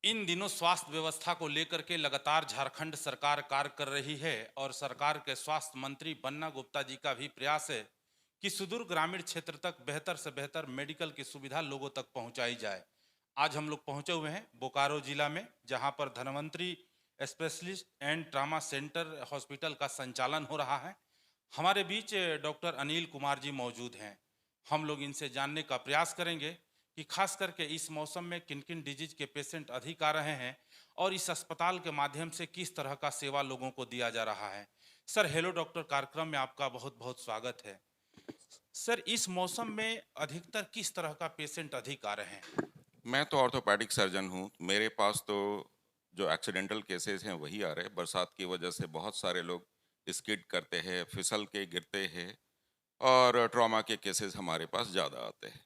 इन दिनों स्वास्थ्य व्यवस्था को लेकर के लगातार झारखंड सरकार कार्य कर रही है और सरकार के स्वास्थ्य मंत्री बन्ना गुप्ता जी का भी प्रयास है कि सुदूर ग्रामीण क्षेत्र तक बेहतर से बेहतर मेडिकल की सुविधा लोगों तक पहुंचाई जाए। आज हम लोग पहुंचे हुए हैं बोकारो जिला में, जहां पर Dhanvantari specialist and trauma centre hospital का संचालन हो रहा है। हमारे बीच डॉक्टर अनिल कुमार जी मौजूद हैं। हम लोग इनसे जानने का प्रयास करेंगे कि खास करके इस मौसम में किन किन डिजीज के पेशेंट अधिक आ रहे हैं और इस अस्पताल के माध्यम से किस तरह का सेवा लोगों को दिया जा रहा है। सर, हेलो डॉक्टर कार्यक्रम में आपका बहुत बहुत स्वागत है। सर, इस मौसम में अधिकतर किस तरह का पेशेंट अधिक आ रहे हैं? मैं तो ऑर्थोपेडिक सर्जन हूँ। मेरे पास तो जो एक्सीडेंटल केसेस हैं वही आ रहे हैं। बरसात की वजह से बहुत सारे लोग स्किड करते हैं, फिसल के गिरते हैं और ट्रॉमा के केसेस हमारे पास ज़्यादा आते हैं।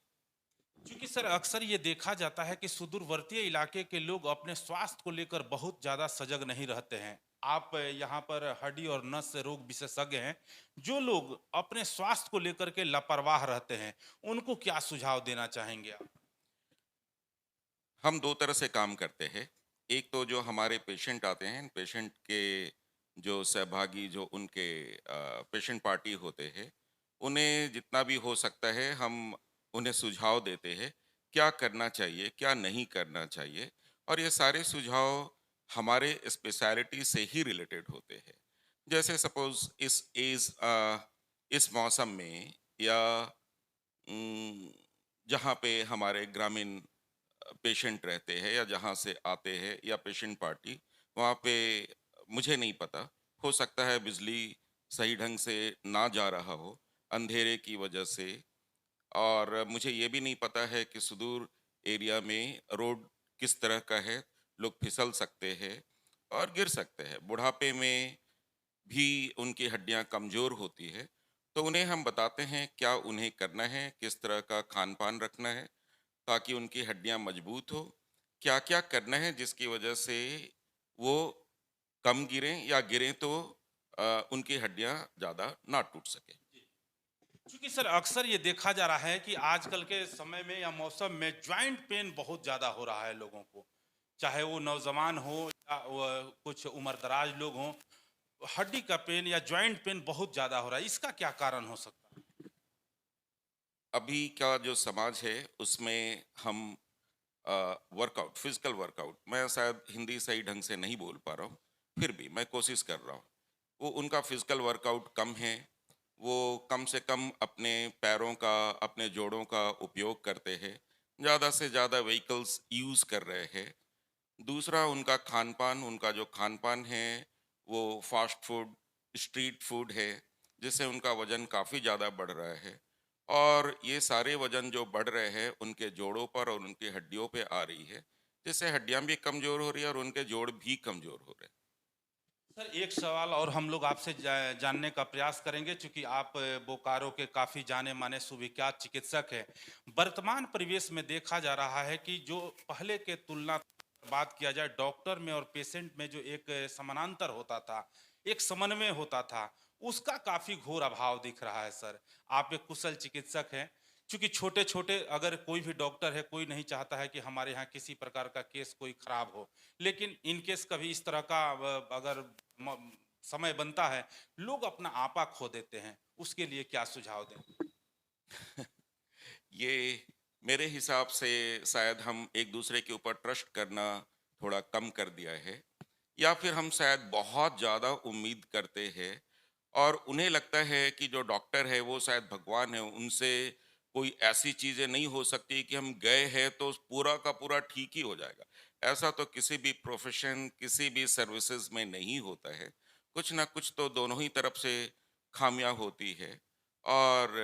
क्योंकि सर अक्सर ये देखा जाता है कि सुदूरवर्ती इलाके के लोग अपने स्वास्थ्य को लेकर बहुत ज्यादा सजग नहीं रहते हैं। आप यहाँ पर हड्डी और नस रोग विशेषज्ञ हैं। जो लोग अपने स्वास्थ्य को लेकर के लापरवाह रहते हैं, उनको क्या सुझाव देना चाहेंगे आप? हम 2 तरह से काम करते हैं। एक तो जो हमारे पेशेंट आते हैं, पेशेंट के जो सहभागी जो उनके पेशेंट पार्टी होते हैं, उन्हें जितना भी हो सकता है हम उन्हें सुझाव देते हैं, क्या करना चाहिए, क्या नहीं करना चाहिए और ये सारे सुझाव हमारे स्पेशलिटी से ही रिलेटेड होते हैं। जैसे सपोज़ इस मौसम में या उम, जहाँ पे हमारे ग्रामीण पेशेंट रहते हैं या जहाँ से आते हैं या पेशेंट पार्टी, वहाँ पे मुझे नहीं पता, हो सकता है बिजली सही ढंग से ना जा रहा हो, अंधेरे की वजह से और मुझे ये भी नहीं पता है कि सुदूर एरिया में रोड किस तरह का है, लोग फिसल सकते हैं और गिर सकते हैं। बुढ़ापे में भी उनकी हड्डियाँ कमज़ोर होती है, तो उन्हें हम बताते हैं क्या उन्हें करना है, किस तरह का खान-पान रखना है ताकि उनकी हड्डियाँ मजबूत हो, क्या-क्या करना है जिसकी वजह से वो कम गिरें या गिरें तो उनकी हड्डियाँ ज़्यादा ना टूट सकें। क्योंकि सर अक्सर ये देखा जा रहा है कि आजकल के समय में या मौसम में ज्वाइंट पेन बहुत ज्यादा हो रहा है लोगों को, चाहे वो नौजवान हो या वो कुछ उम्रदराज लोग हों। हड्डी का पेन या ज्वाइंट पेन बहुत ज्यादा हो रहा है, इसका क्या कारण हो सकता है? अभी का जो समाज है उसमें हम वर्कआउट, फिज़िकल वर्कआउट मैं शायद हिंदी सही ढंग से नहीं बोल पा रहा हूँ, फिर भी मैं कोशिश कर रहा हूँ। वो उनका फिज़िकल वर्कआउट कम है, वो कम से कम अपने पैरों का, अपने जोड़ों का उपयोग करते हैं, ज़्यादा से ज़्यादा व्हीकल्स यूज़ कर रहे हैं। दूसरा उनका खान-पान, उनका जो खान-पान है, वो फ़ास्ट फूड, स्ट्रीट फूड है, जिससे उनका वज़न काफ़ी ज़्यादा बढ़ रहा है। और ये सारे वज़न जो बढ़ रहे हैं, उनके जोड़ों पर और उनकी हड्डियों पे आ रही है, जिससे हड्डियाँ भी कमज़ोर हो रही हैं और उनके जोड़ भी कमज़ोर हो रहे हैं। सर, एक सवाल और हम लोग आपसे जानने का प्रयास करेंगे, चूंकि आप बोकारो के काफी जाने माने सुविख्यात चिकित्सक हैं। वर्तमान परिवेश में देखा जा रहा है कि जो पहले के तुलना बात किया जाए, डॉक्टर में और पेशेंट में जो एक समानांतर होता था, एक समन्वय होता था, उसका काफी घोर अभाव दिख रहा है। सर, आप एक कुशल चिकित्सक हैं। चूंकि छोटे छोटे अगर कोई भी डॉक्टर है, कोई नहीं चाहता है कि हमारे यहाँ किसी प्रकार का केस कोई खराब हो, लेकिन इन केस कभी इस तरह का अगर समय बनता है, लोग अपना आपा खो देते हैं, उसके लिए क्या सुझाव दें? ये मेरे हिसाब से शायद हम एक-दूसरे के ऊपर ट्रस्ट करना थोड़ा कम कर दिया है या फिर हम शायद बहुत ज़्यादा उम्मीद करते हैं और उन्हें लगता है कि जो डॉक्टर है वो शायद भगवान है, उनसे कोई ऐसी चीज़ें नहीं हो सकती कि हम गए हैं तो पूरा का पूरा ठीक ही हो जाएगा। ऐसा तो किसी भी प्रोफ़ेशन, किसी भी सर्विसेज़ में नहीं होता है। कुछ ना कुछ तो दोनों ही तरफ से खामियाँ होती है और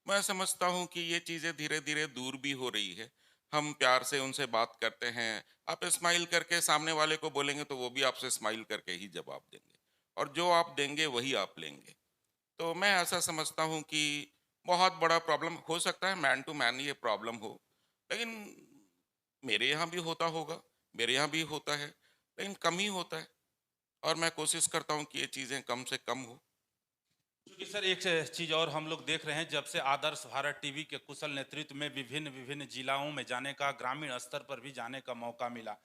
मैं समझता हूँ कि ये चीज़ें धीरे-धीरे दूर भी हो रही है। हम प्यार से उनसे बात करते हैं, आप स्माइल करके सामने वाले को बोलेंगे तो वो भी आपसे स्माइल करके ही जवाब देंगे और जो आप देंगे वही आप लेंगे। तो मैं ऐसा समझता हूँ कि बहुत बड़ा प्रॉब्लम हो सकता है मैन टू मैन ये प्रॉब्लम हो, लेकिन मेरे यहाँ भी होता होगा, मेरे यहाँ भी होता है, लेकिन कम ही होता है और मैं कोशिश करता हूँ कि ये चीज़ें कम से कम हो। क्योंकि सर एक चीज और हम लोग देख रहे हैं, जब से आदर्श भारत टीवी के कुशल नेतृत्व में विभिन्न विभिन्न जिलाओं में जाने का, ग्रामीण स्तर पर भी जाने का मौका मिला,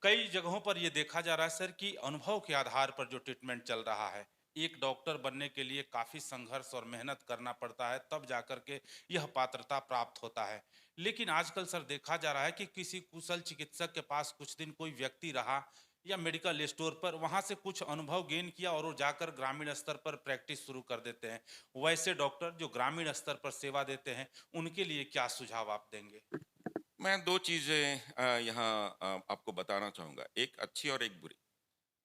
कई जगहों पर ये देखा जा रहा है सर कि अनुभव के आधार पर जो ट्रीटमेंट चल रहा है, एक डॉक्टर बनने के लिए काफ़ी संघर्ष और मेहनत करना पड़ता है, तब जाकर के यह पात्रता प्राप्त होता है। लेकिन आजकल सर देखा जा रहा है कि किसी कुशल चिकित्सक के पास कुछ दिन कोई व्यक्ति रहा या मेडिकल स्टोर पर, वहाँ से कुछ अनुभव गेन किया और वो जाकर ग्रामीण स्तर पर प्रैक्टिस शुरू कर देते हैं। वैसे डॉक्टर जो ग्रामीण स्तर पर सेवा देते हैं, उनके लिए क्या सुझाव आप देंगे? मैं 2 चीज़ें यहाँ आपको बताना चाहूँगा, एक अच्छी और एक बुरी।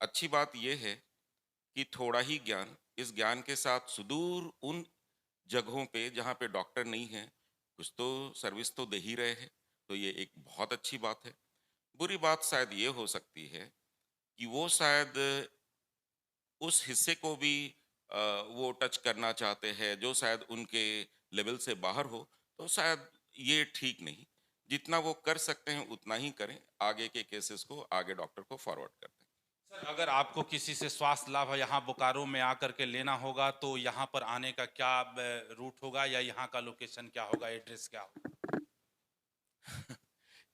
अच्छी बात ये है कि थोड़ा ही ज्ञान, इस ज्ञान के साथ सुदूर उन जगहों पे जहाँ पे डॉक्टर नहीं हैं, कुछ तो सर्विस तो दे ही रहे हैं, तो ये एक बहुत अच्छी बात है। बुरी बात शायद ये हो सकती है कि वो शायद उस हिस्से को भी वो टच करना चाहते हैं जो शायद उनके लेवल से बाहर हो, तो शायद ये ठीक नहीं। जितना वो कर सकते हैं उतना ही करें, आगे के केसेस को आगे डॉक्टर को फॉरवर्ड कर दें। सर, अगर आपको किसी से स्वास्थ्य लाभ यहाँ बोकारो में आकर के लेना होगा, तो यहाँ पर आने का क्या रूट होगा या यहाँ का लोकेशन क्या होगा, एड्रेस क्या होगा?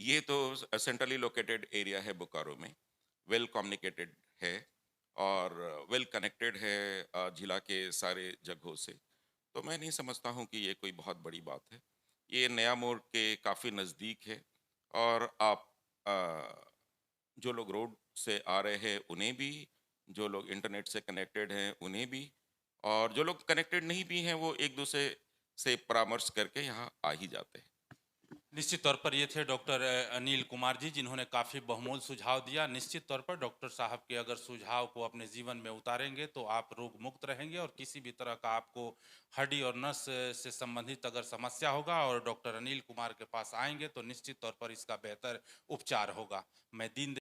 ये तो सेंट्रली लोकेटेड एरिया है बोकारो में, वेल कम्युनिकेटेड है और वेल कनेक्टेड है जिला के सारे जगहों से। तो मैं नहीं समझता हूँ कि ये कोई बहुत बड़ी बात है। ये नया मोड़ के काफ़ी नज़दीक है और आप अ, जो लोग रोड से आ रहे हैं उन्हें भी, जो लोग इंटरनेट से कनेक्टेड हैं उन्हें भी, और जो लोग कनेक्टेड नहीं भी हैं वो एक दूसरे से परामर्श करके यहाँ आ ही जाते हैं। निश्चित तौर पर ये थे डॉक्टर अनिल कुमार जी, जिन्होंने काफ़ी बहुमूल्य सुझाव दिया। निश्चित तौर पर डॉक्टर साहब के अगर सुझाव को अपने जीवन में उतारेंगे तो आप रोग मुक्त रहेंगे और किसी भी तरह का आपको हड्डी और नस से संबंधित अगर समस्या होगा और डॉक्टर अनिल कुमार के पास आएंगे तो निश्चित तौर पर इसका बेहतर उपचार होगा। मैं दीन